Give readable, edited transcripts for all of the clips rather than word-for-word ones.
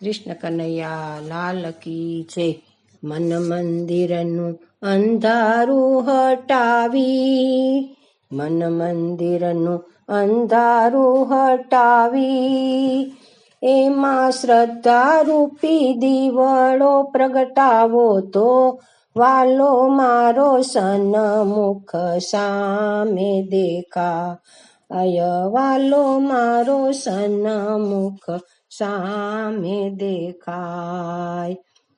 કૃષ્ણ કનૈયા લાલ કી જય. મન મંદિરનું અંધારું હટાવી, મન મંદિરનું અંધારું હટાવી, એમાં શ્રદ્ધા રૂપી દીવડો પ્રગટાવો તો વાલો મારો સન્મુખ સામે દેખાય, વાલો મારો સન્મુખ સામે દેખાય.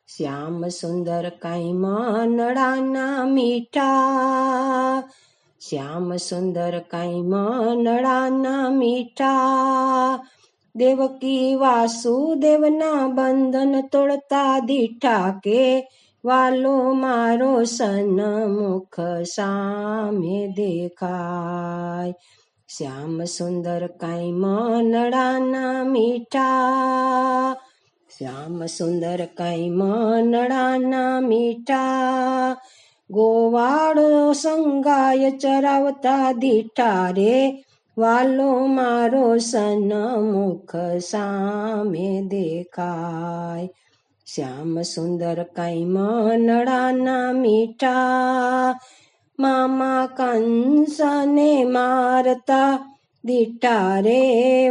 શ્યામ સુંદર કાંઈ મનડાના મીઠા, શ્યામ સુંદર કાંઈ મનડાના મીઠા, દેવકી વાસુદેવના બંધન તોડતા દીઠા, કે વાલો મારો સન્મુખ સામે દેખાય. શ્યામ સુંદર કાંઈ મનડાના મીઠા, શ્યામ સુંદર કાંઈ મનડાના મીઠા, ગોવાળો સંગાય ચરાવતા દીઠા, રે વાલો મારો સન્મુખ સામે દેખાય. શ્યામ સુંદર કાંઈ મનડાના મીઠા, મામા કંસને મારતા દીઠા, રે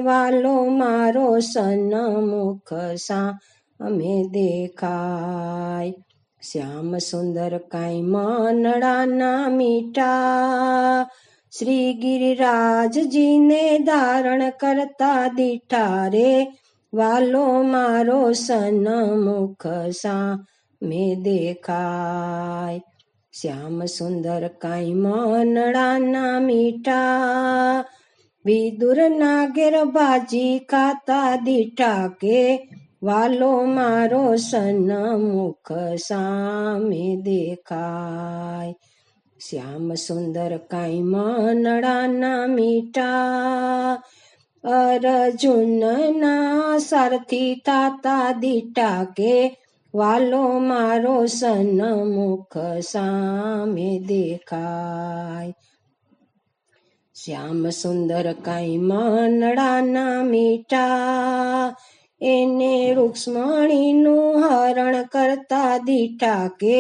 વાલો મારો સન્મુખ સામે દેખાય. શ્યામ સુંદર કાંઈ મનડાના મીઠા, શ્રી ગિરિરાજજીને ધારણ કરતા દીઠા, રે વાલો મારો સન્મુખ સામે દેખાય. શ્યામ સુંદર કાંઈ મનડાના મીઠા, વિદુરના ઘેર ભાજી ખાતા દીઠા, કે વાલો મારો સન્મુખ સામે દેખાય. શ્યામ સુંદર કાંઈ મનડાના મીઠા, અર્જુનના સારથી થાતા દીઠા, કે વાલો મારો સન્મુખ સામે દેખાય. શ્યામ સુંદર કાંઈ મનડાના મીઠા, એને રૂક્ષ્મણીનું હરણ કરતા દીઠા, કે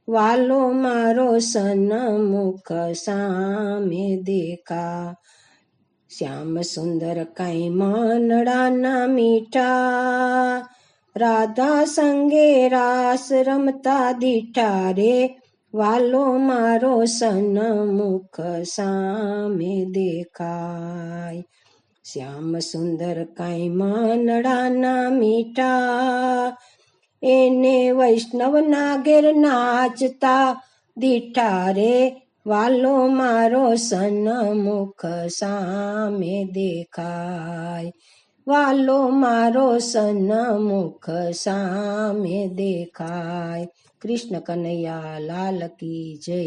વાલો મારો સન્મુખ સામે દેખાય. શ્યામ સુંદર કાંઈ મનડાના મીઠા, રાધા સંગે રાસ રમતા દીઠા, રે વાલો મારો સન્મુખ સામે દેખાય. શ્યામ સુંદર કાંઈ મનડાના મીઠા, એને વૈષ્ણવના ઘેર નાચતા દીઠા, રે વાલો મારો સન્મુખ સામે દેખાય. વાલો મારો સન્મુખ સામે દેખાય. કૃષ્ણ કનૈયા લાલ કી જય.